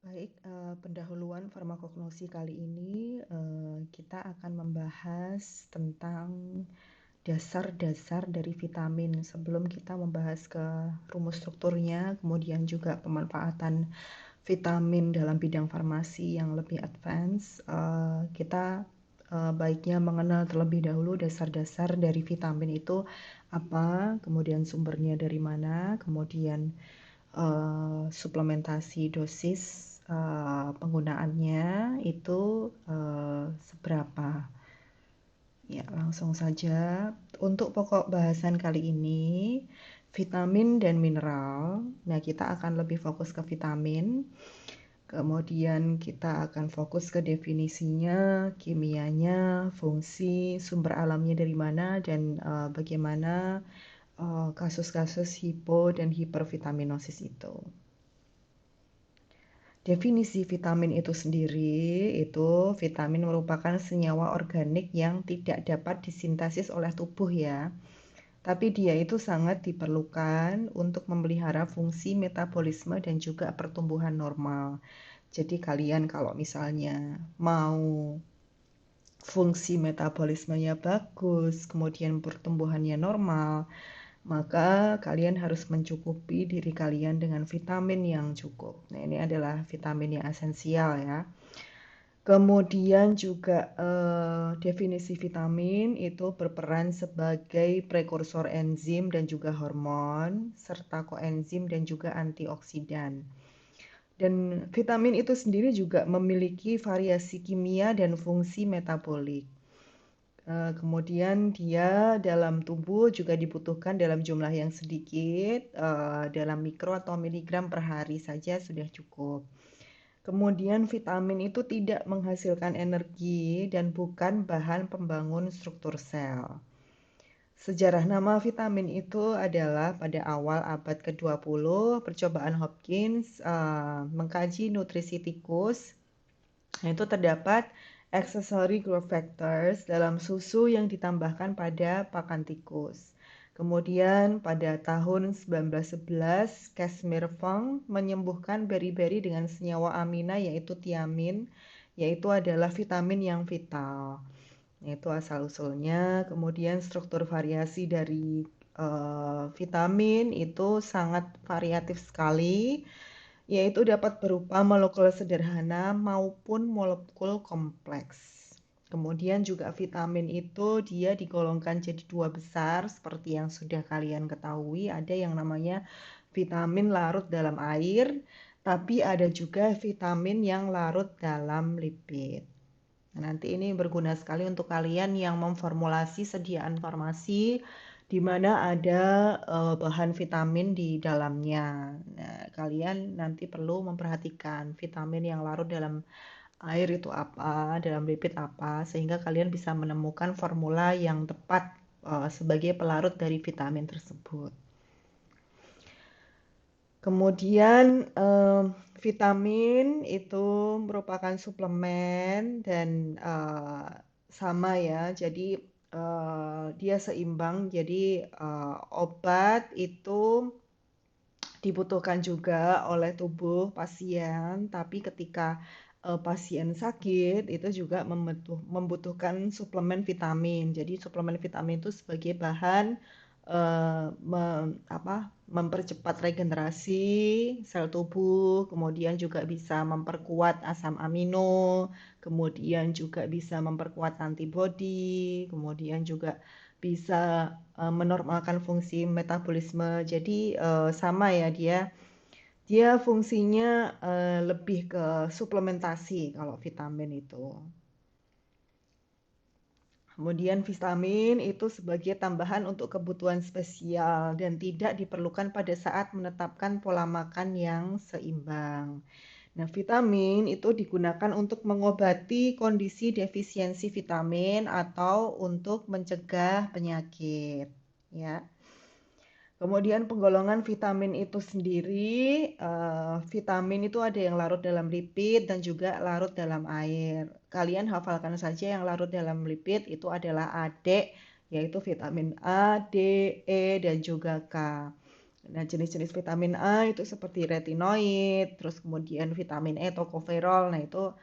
Baik, pendahuluan farmakognosi kali ini, kita akan membahas tentang dasar-dasar dari vitamin. Sebelum kita membahas ke rumus strukturnya, kemudian juga pemanfaatan vitamin dalam bidang farmasi yang lebih advance, kita baiknya mengenal terlebih dahulu dasar-dasar dari vitamin itu apa, kemudian sumbernya dari mana, kemudian suplementasi dosis penggunaannya itu seberapa. Ya, langsung saja. Untuk pokok bahasan kali ini, vitamin dan mineral. Nah, kita akan lebih fokus ke vitamin. Kemudian kita akan fokus ke definisinya, kimianya, fungsi, sumber alamnya dari mana, dan bagaimana kasus-kasus hipo dan hipervitaminosis itu. Definisi vitamin itu sendiri, itu vitamin merupakan senyawa organik yang tidak dapat disintesis oleh tubuh ya. Tapi dia itu sangat diperlukan untuk memelihara fungsi metabolisme dan juga pertumbuhan normal. Jadi kalian kalau misalnya mau fungsi metabolismenya bagus, kemudian pertumbuhannya normal, maka kalian harus mencukupi diri kalian dengan vitamin yang cukup. Nah, ini adalah vitamin yang esensial ya. Kemudian juga definisi vitamin itu berperan sebagai prekursor enzim dan juga hormon, serta koenzim dan juga antioksidan. Dan vitamin itu sendiri juga memiliki variasi kimia dan fungsi metabolik. Kemudian dia dalam tubuh juga dibutuhkan dalam jumlah yang sedikit, dalam mikro atau miligram per hari saja sudah cukup. Kemudian vitamin itu tidak menghasilkan energi dan bukan bahan pembangun struktur sel. Sejarah nama vitamin itu adalah pada awal abad ke-20, percobaan Hopkins mengkaji nutrisi tikus. Itu terdapat accessory growth factors dalam susu yang ditambahkan pada pakan tikus. Kemudian pada tahun 1911, Casimir Fung menyembuhkan beri-beri dengan senyawa amina yaitu tiamin, yaitu adalah vitamin yang vital. Itu asal-usulnya. Kemudian struktur variasi dari vitamin itu sangat variatif sekali, yaitu dapat berupa molekul sederhana maupun molekul kompleks. Kemudian juga vitamin itu dia digolongkan jadi dua besar seperti yang sudah kalian ketahui. Ada yang namanya vitamin larut dalam air, tapi ada juga vitamin yang larut dalam lipid. Nah, nanti ini berguna sekali untuk kalian yang memformulasi sediaan farmasi di mana ada bahan vitamin di dalamnya. Nah, kalian nanti perlu memperhatikan vitamin yang larut dalam air itu apa, dalam lipid apa, sehingga kalian bisa menemukan formula yang tepat sebagai pelarut dari vitamin tersebut. Kemudian vitamin itu merupakan suplemen dan sama ya, jadi dia seimbang. Jadi obat itu dibutuhkan juga oleh tubuh pasien, tapi ketika pasien sakit itu juga membutuhkan suplemen vitamin. Jadi suplemen vitamin itu sebagai bahan mempercepat regenerasi sel tubuh, kemudian juga bisa memperkuat asam amino, kemudian juga bisa memperkuat antibodi, kemudian juga bisa menormalkan fungsi metabolisme. Jadi sama ya, dia fungsinya lebih ke suplementasi kalau vitamin itu. Kemudian vitamin itu sebagai tambahan untuk kebutuhan spesial dan tidak diperlukan pada saat menetapkan pola makan yang seimbang. Nah, vitamin itu digunakan untuk mengobati kondisi defisiensi vitamin atau untuk mencegah penyakit, ya. Kemudian penggolongan vitamin itu sendiri, vitamin itu ada yang larut dalam lipid dan juga larut dalam air. Kalian hafalkan saja yang larut dalam lipid itu adalah AD, yaitu vitamin A, D, E, dan juga K. Nah, jenis-jenis vitamin A itu seperti retinoid, terus kemudian vitamin E, tocopherol. Nah, itu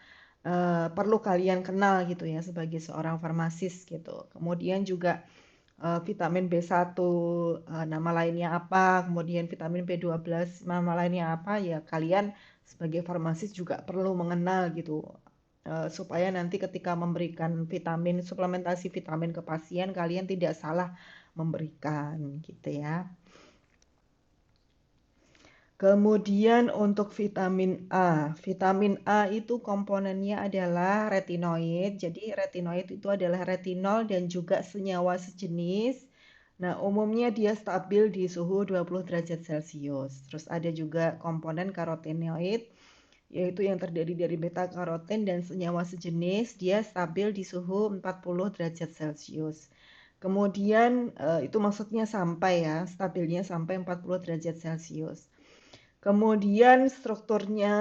perlu kalian kenal gitu ya sebagai seorang farmasis gitu. Kemudian juga vitamin B1 nama lainnya apa, kemudian vitamin B12 nama lainnya apa, ya kalian sebagai farmasis juga perlu mengenal gitu. Supaya nanti ketika memberikan vitamin, suplementasi vitamin ke pasien, kalian tidak salah memberikan gitu ya. Kemudian untuk vitamin A itu komponennya adalah retinoid. Jadi retinoid itu adalah retinol dan juga senyawa sejenis. Nah, umumnya dia stabil di suhu 20 derajat Celcius. Terus ada juga komponen karotenoid, yaitu yang terdiri dari beta karoten dan senyawa sejenis. Dia stabil di suhu 40 derajat Celcius. Kemudian itu maksudnya sampai ya, stabilnya sampai 40 derajat Celcius. Kemudian strukturnya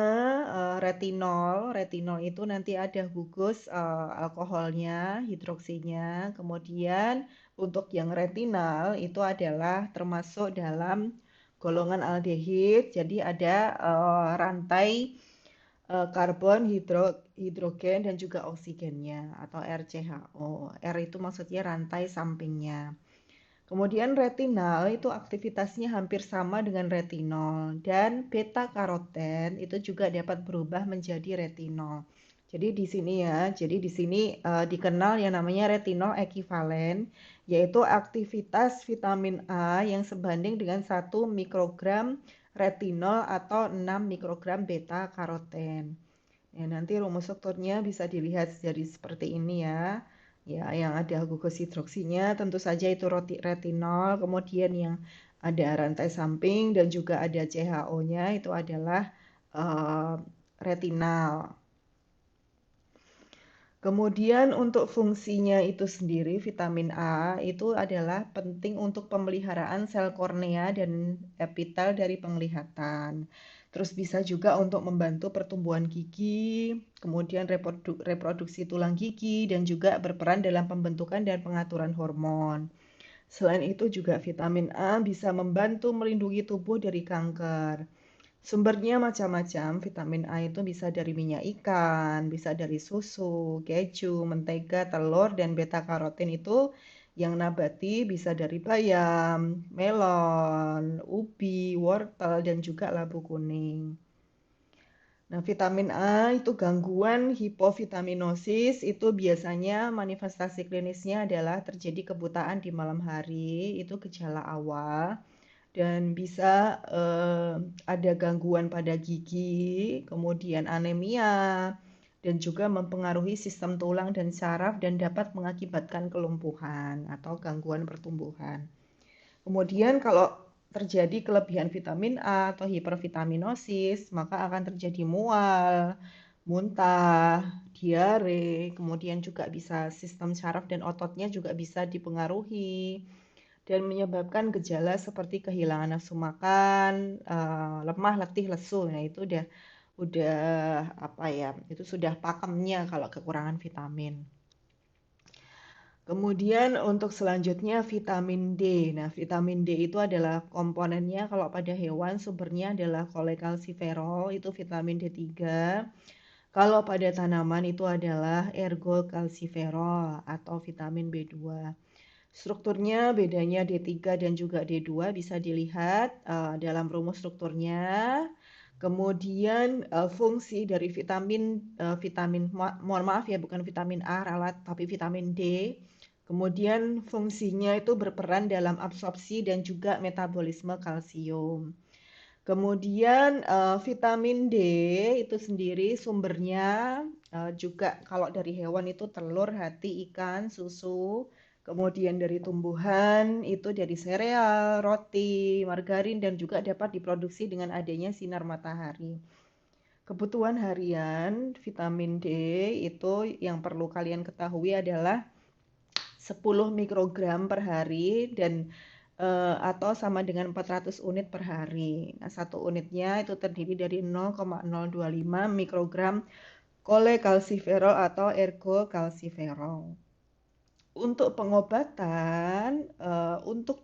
retinol itu nanti ada gugus alkoholnya, hidroksinya. Kemudian untuk yang retinal itu adalah termasuk dalam golongan aldehid. Jadi ada rantai karbon, hidrogen dan juga oksigennya atau RCHO. R itu maksudnya rantai sampingnya. Kemudian retinal itu aktivitasnya hampir sama dengan retinol dan beta karoten itu juga dapat berubah menjadi retinol. Jadi di sini ya, jadi di sini dikenal yang namanya retinol ekivalen, yaitu aktivitas vitamin A yang sebanding dengan 1 mikrogram retinol atau 6 mikrogram beta karoten. Ya, nanti rumus strukturnya bisa dilihat dari seperti ini ya. Ya, yang ada gugus hidroksinya tentu saja itu retinol, kemudian yang ada rantai samping dan juga ada CHO-nya itu adalah retinal. Kemudian untuk fungsinya itu sendiri vitamin A itu adalah penting untuk pemeliharaan sel kornea dan epitel dari penglihatan. Terus bisa juga untuk membantu pertumbuhan gigi, kemudian reproduksi tulang gigi dan juga berperan dalam pembentukan dan pengaturan hormon. Selain itu juga vitamin A bisa membantu melindungi tubuh dari kanker. Sumbernya macam-macam, vitamin A itu bisa dari minyak ikan, bisa dari susu, keju, mentega, telur, dan beta karoten itu yang nabati bisa dari bayam, melon, ubi, wortel, dan juga labu kuning. Nah, vitamin A itu gangguan hipovitaminosis itu biasanya manifestasi klinisnya adalah terjadi kebutaan di malam hari, itu gejala awal dan bisa ada gangguan pada gigi, kemudian anemia, dan juga mempengaruhi sistem tulang dan saraf dan dapat mengakibatkan kelumpuhan atau gangguan pertumbuhan. Kemudian kalau terjadi kelebihan vitamin A atau hipervitaminosis, maka akan terjadi mual, muntah, diare, kemudian juga bisa sistem saraf dan ototnya juga bisa dipengaruhi dan menyebabkan gejala seperti kehilangan nafsu makan, lemah, letih, lesu. Nah, itu udah apa ya? Itu sudah pakemnya kalau kekurangan vitamin. Kemudian untuk selanjutnya vitamin D. Nah, vitamin D itu adalah komponennya kalau pada hewan sumbernya adalah kolekalsiferol, itu vitamin D3. Kalau pada tanaman itu adalah ergokalsiferol atau vitamin B2. Strukturnya bedanya D3 dan juga D2 bisa dilihat dalam rumus strukturnya. Kemudian fungsi dari mohon maaf ya, bukan vitamin A ralat tapi vitamin D. Kemudian fungsinya itu berperan dalam absorpsi dan juga metabolisme kalsium. Kemudian vitamin D itu sendiri sumbernya juga kalau dari hewan itu telur, hati, ikan, susu. Kemudian dari tumbuhan itu dari sereal, roti, margarin dan juga dapat diproduksi dengan adanya sinar matahari. Kebutuhan harian vitamin D itu yang perlu kalian ketahui adalah 10 mikrogram per hari dan atau sama dengan 400 unit per hari. Nah, satu unitnya itu terdiri dari 0,025 mikrogram kolekalsiferol atau ergokalsiferol. Untuk pengobatan, untuk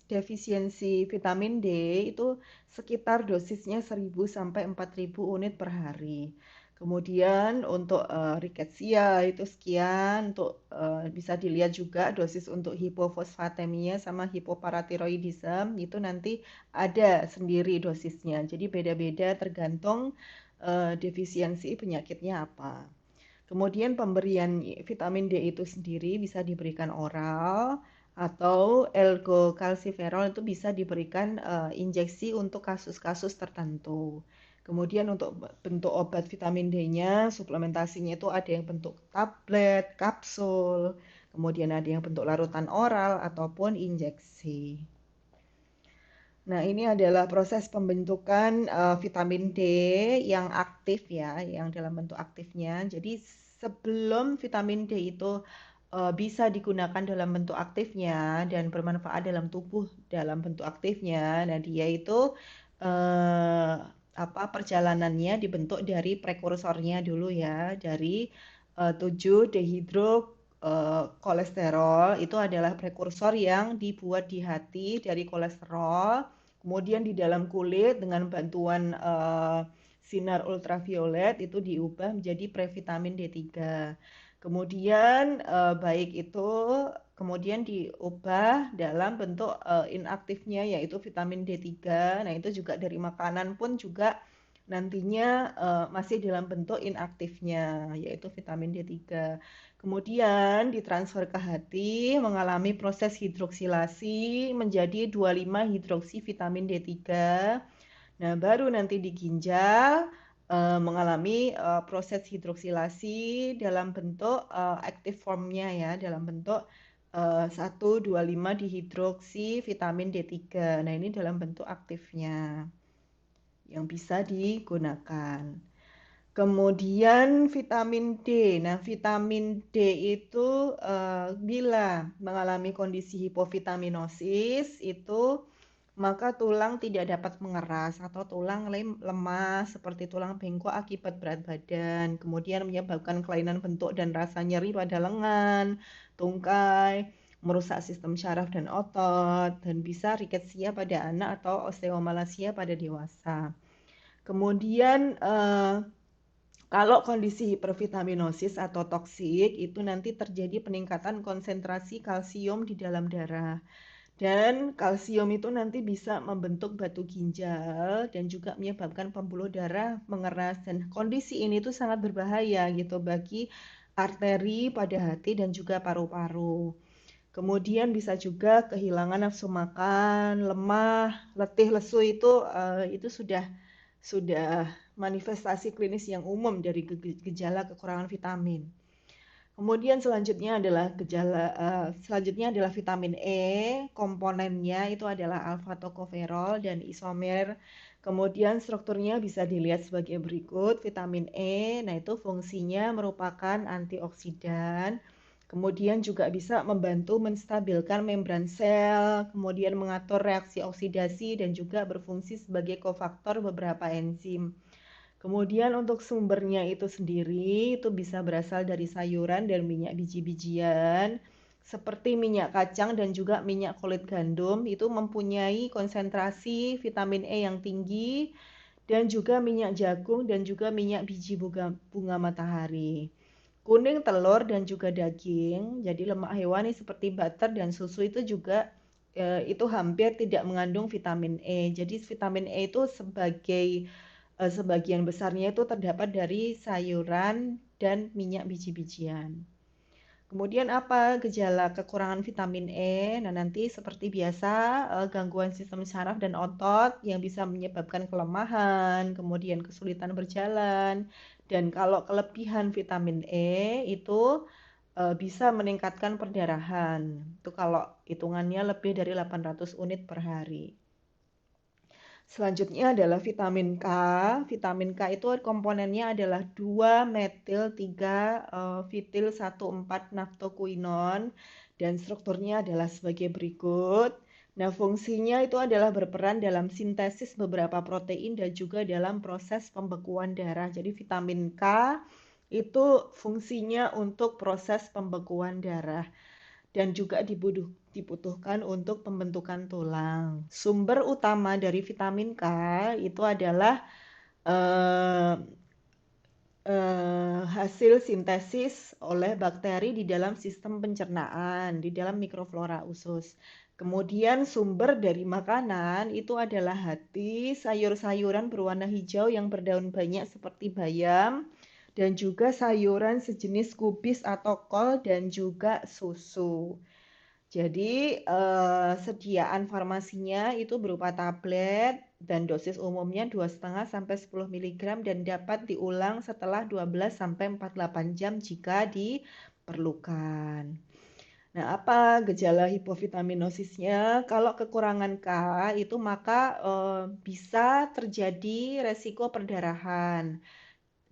defisiensi vitamin D itu sekitar dosisnya 1.000 sampai 4.000 unit per hari. Kemudian untuk rickettsia itu sekian, untuk bisa dilihat juga dosis untuk hipofosfatemia sama hipoparatiroidism itu nanti ada sendiri dosisnya. Jadi beda-beda tergantung defisiensi penyakitnya apa. Kemudian pemberian vitamin D itu sendiri bisa diberikan oral atau L-glucokalsiferol itu bisa diberikan injeksi untuk kasus-kasus tertentu. Kemudian untuk bentuk obat vitamin D-nya, suplementasinya itu ada yang bentuk tablet, kapsul, kemudian ada yang bentuk larutan oral ataupun injeksi. Nah, ini adalah proses pembentukan vitamin D yang aktif ya, yang dalam bentuk aktifnya. Jadi sebelum vitamin D itu bisa digunakan dalam bentuk aktifnya dan bermanfaat dalam tubuh dalam bentuk aktifnya, nah dia itu eh, apa perjalanannya dibentuk dari prekursornya dulu ya, dari 7 dehidro kolesterol itu adalah prekursor yang dibuat di hati dari kolesterol. Kemudian di dalam kulit dengan bantuan sinar ultraviolet itu diubah menjadi previtamin D3. Kemudian baik itu kemudian diubah dalam bentuk inaktifnya yaitu vitamin D3. Nah, itu juga dari makanan pun juga nantinya masih dalam bentuk inaktifnya yaitu vitamin D3. Kemudian ditransfer ke hati mengalami proses hidroksilasi menjadi 25 hidroksi vitamin D3. Nah, baru nanti di ginjal mengalami proses hidroksilasi dalam bentuk active formnya ya, dalam bentuk 1,25 dihidroksi vitamin D3. Nah, ini dalam bentuk aktifnya yang bisa digunakan. Kemudian vitamin D. Nah, vitamin D itu bila mengalami kondisi hipovitaminosis itu maka tulang tidak dapat mengeras atau tulang lemah seperti tulang bengkok akibat berat badan. Kemudian menyebabkan kelainan bentuk dan rasa nyeri pada lengan, tungkai, merusak sistem syaraf dan otot, dan bisa riketsia pada anak atau osteomalacia pada dewasa. Kemudian kalau kondisi hipervitaminosis atau toksik itu nanti terjadi peningkatan konsentrasi kalsium di dalam darah. Dan kalsium itu nanti bisa membentuk batu ginjal dan juga menyebabkan pembuluh darah mengeras. Dan kondisi ini tuh sangat berbahaya gitu bagi arteri pada hati dan juga paru-paru. Kemudian bisa juga kehilangan nafsu makan, lemah, letih, lesu itu sudah manifestasi klinis yang umum dari gejala kekurangan vitamin. Kemudian selanjutnya adalah vitamin E, komponennya itu adalah alfa tokoferol dan isomer. Kemudian strukturnya bisa dilihat sebagai berikut. Vitamin E, nah itu fungsinya merupakan antioksidan. Kemudian juga bisa membantu menstabilkan membran sel, kemudian mengatur reaksi oksidasi dan juga berfungsi sebagai kofaktor beberapa enzim. Kemudian untuk sumbernya itu sendiri itu bisa berasal dari sayuran dan minyak biji-bijian seperti minyak kacang dan juga minyak kulit gandum itu mempunyai konsentrasi vitamin E yang tinggi dan juga minyak jagung dan juga minyak biji bunga matahari. Kuning telur dan juga daging, jadi lemak hewani seperti butter dan susu itu juga itu hampir tidak mengandung vitamin E. Jadi vitamin E itu sebagian besarnya itu terdapat dari sayuran dan minyak biji-bijian. Kemudian apa gejala kekurangan vitamin E? Nah, nanti seperti biasa gangguan sistem saraf dan otot yang bisa menyebabkan kelemahan, kemudian kesulitan berjalan, dan kalau kelebihan vitamin E itu bisa meningkatkan perdarahan. Itu kalau hitungannya lebih dari 800 unit per hari. Selanjutnya adalah vitamin K. Vitamin K itu komponennya adalah 2-metil 3-vitil 1,4-naftokuinon dan strukturnya adalah sebagai berikut. Nah, fungsinya itu adalah berperan dalam sintesis beberapa protein dan juga dalam proses pembekuan darah. Jadi vitamin K itu fungsinya untuk proses pembekuan darah. dan juga dibutuhkan untuk pembentukan tulang. Sumber utama dari vitamin K itu adalah eh, hasil sintesis oleh bakteri di dalam sistem pencernaan, di dalam mikroflora usus. Kemudian sumber dari makanan itu adalah hati, sayur-sayuran berwarna hijau yang berdaun banyak seperti bayam, dan juga sayuran sejenis kubis atau kol dan juga susu. Jadi sediaan farmasinya itu berupa tablet dan dosis umumnya 2,5 sampai 10 mg dan dapat diulang setelah 12 sampai 48 jam jika diperlukan. Nah, apa gejala hipovitaminosisnya? Kalau kekurangan K itu maka bisa terjadi resiko perdarahan.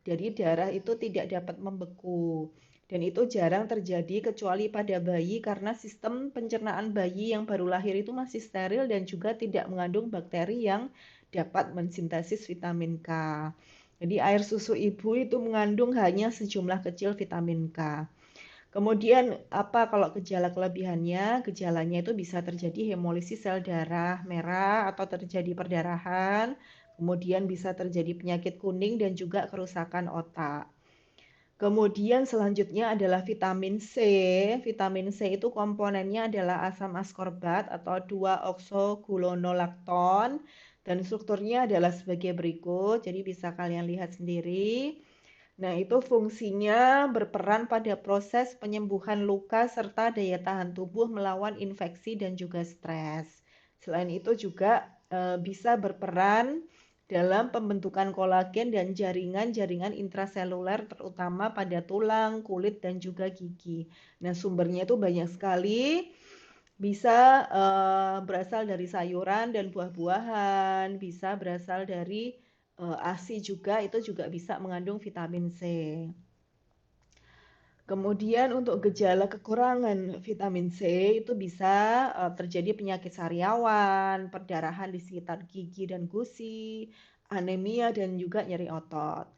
Jadi darah itu tidak dapat membeku. Dan itu jarang terjadi kecuali pada bayi karena sistem pencernaan bayi yang baru lahir itu masih steril dan juga tidak mengandung bakteri yang dapat mensintesis vitamin K. Jadi air susu ibu itu mengandung hanya sejumlah kecil vitamin K. Kemudian apa kalau gejala kelebihannya? Gejalanya itu bisa terjadi hemolisis sel darah merah atau terjadi perdarahan, kemudian bisa terjadi penyakit kuning dan juga kerusakan otak. Kemudian selanjutnya adalah vitamin C. Vitamin C itu komponennya adalah asam askorbat atau 2-oksogulonolakton dan strukturnya adalah sebagai berikut. Jadi bisa kalian lihat sendiri. Nah, itu fungsinya berperan pada proses penyembuhan luka serta daya tahan tubuh melawan infeksi dan juga stres. Selain itu juga bisa berperan dalam pembentukan kolagen dan jaringan-jaringan intraseluler terutama pada tulang, kulit, dan juga gigi. Nah, sumbernya itu banyak sekali. Bisa berasal dari sayuran dan buah-buahan, bisa berasal dari ASI juga, itu juga bisa mengandung vitamin C. Kemudian untuk gejala kekurangan vitamin C itu bisa terjadi penyakit sariawan, perdarahan di sekitar gigi dan gusi, anemia dan juga nyeri otot.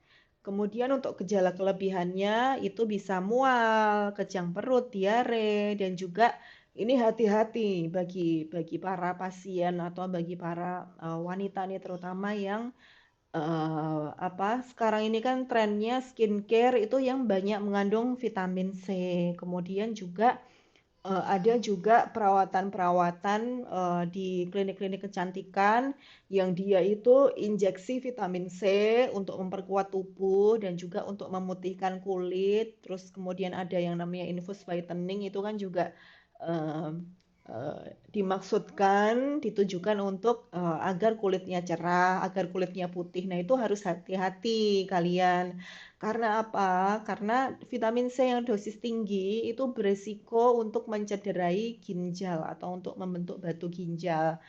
Kemudian untuk gejala kelebihannya itu bisa mual, kejang perut, diare, dan juga ini hati-hati bagi para pasien atau bagi para wanita nih terutama yang apa sekarang ini kan trennya skincare itu yang banyak mengandung vitamin C. Kemudian juga ada juga perawatan-perawatan di klinik-klinik kecantikan yang dia itu injeksi vitamin C untuk memperkuat tubuh dan juga untuk memutihkan kulit. Terus kemudian ada yang namanya infus whitening itu kan juga eh, dimaksudkan ditujukan untuk agar kulitnya cerah, agar kulitnya putih. Nah, itu harus hati-hati kalian. Karena apa? Karena vitamin C yang dosis tinggi itu beresiko untuk mencederai ginjal atau untuk membentuk batu ginjal.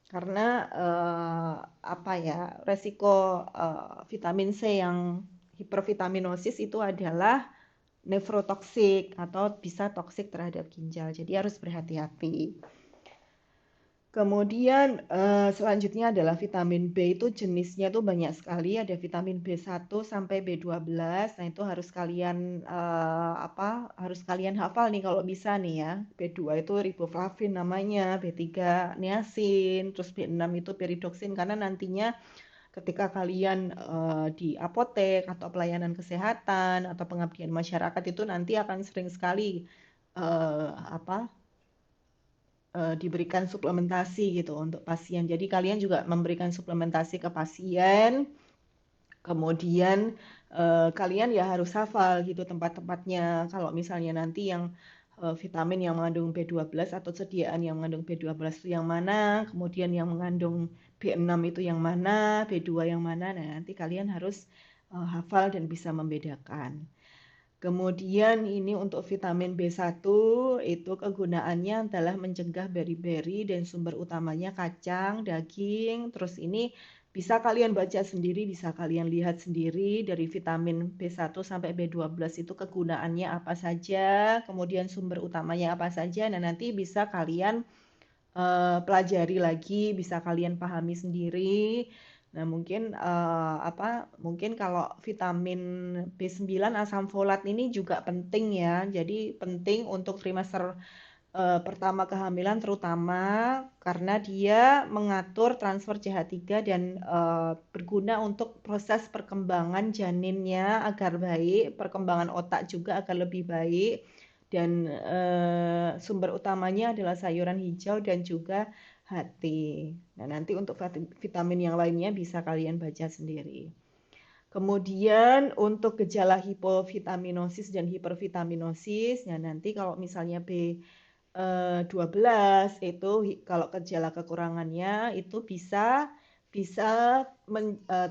Karena apa ya? Resiko vitamin C yang hipervitaminosis itu adalah nefrotoksik atau bisa toksik terhadap ginjal. Jadi harus berhati-hati. Kemudian selanjutnya adalah vitamin B itu jenisnya tuh banyak sekali, ada vitamin B1 sampai B12. Nah, itu harus kalian apa? Harus kalian hafal nih kalau bisa nih ya. B2 itu riboflavin namanya, B3 niacin, terus B6 itu pyridoxine karena nantinya ketika kalian di apotek atau pelayanan kesehatan atau pengabdian masyarakat itu nanti akan sering sekali apa diberikan suplementasi gitu untuk pasien. Jadi kalian juga memberikan suplementasi ke pasien. Kemudian kalian ya harus hafal gitu tempat-tempatnya. Kalau misalnya nanti yang vitamin yang mengandung B12 atau sediaan yang mengandung B12 itu yang mana, kemudian yang mengandung B6 itu yang mana, B2 yang mana. Nah, nanti kalian harus hafal dan bisa membedakan. Kemudian ini untuk vitamin B1 itu kegunaannya adalah mencegah beri-beri dan sumber utamanya kacang, daging. Terus ini bisa kalian baca sendiri, bisa kalian lihat sendiri dari vitamin B1 sampai B12 itu kegunaannya apa saja, kemudian sumber utamanya apa saja. Nah, nanti bisa kalian pelajari lagi, bisa kalian pahami sendiri. Nah, mungkin apa? Mungkin kalau vitamin B9 asam folat ini juga penting ya. Jadi penting untuk trimester pertama kehamilan terutama karena dia mengatur transfer CH3 dan berguna untuk proses perkembangan janinnya agar baik, perkembangan otak juga agar lebih baik dan sumber utamanya adalah sayuran hijau dan juga hati. Nah, nanti untuk vitamin yang lainnya bisa kalian baca sendiri. Kemudian untuk gejala hipovitaminosis dan hipervitaminosis, nah nanti kalau misalnya B12 itu kalau gejala kekurangannya itu bisa bisa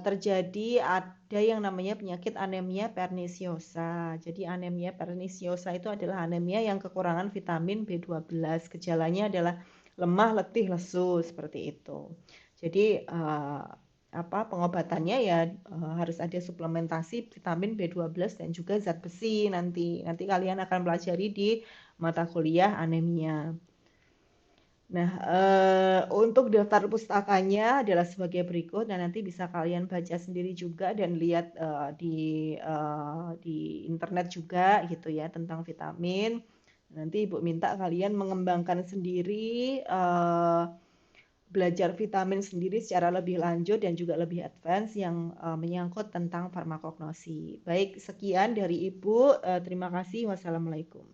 terjadi ada yang namanya penyakit anemia pernisiosa. Jadi anemia pernisiosa itu adalah anemia yang kekurangan vitamin B12. Gejalanya adalah lemah, letih, lesu seperti itu. Jadi pengobatannya ya harus ada suplementasi vitamin B12 dan juga zat besi nanti. Nanti kalian akan pelajari di mata kuliah anemia. Nah, untuk daftar pustakanya adalah sebagai berikut. Nah, nanti bisa kalian baca sendiri juga dan lihat di internet juga gitu ya tentang vitamin. Nanti Ibu minta kalian mengembangkan sendiri, belajar vitamin sendiri secara lebih lanjut dan juga lebih advance yang menyangkut tentang farmakognosi. Baik, sekian dari Ibu. Terima kasih. Wassalamualaikum.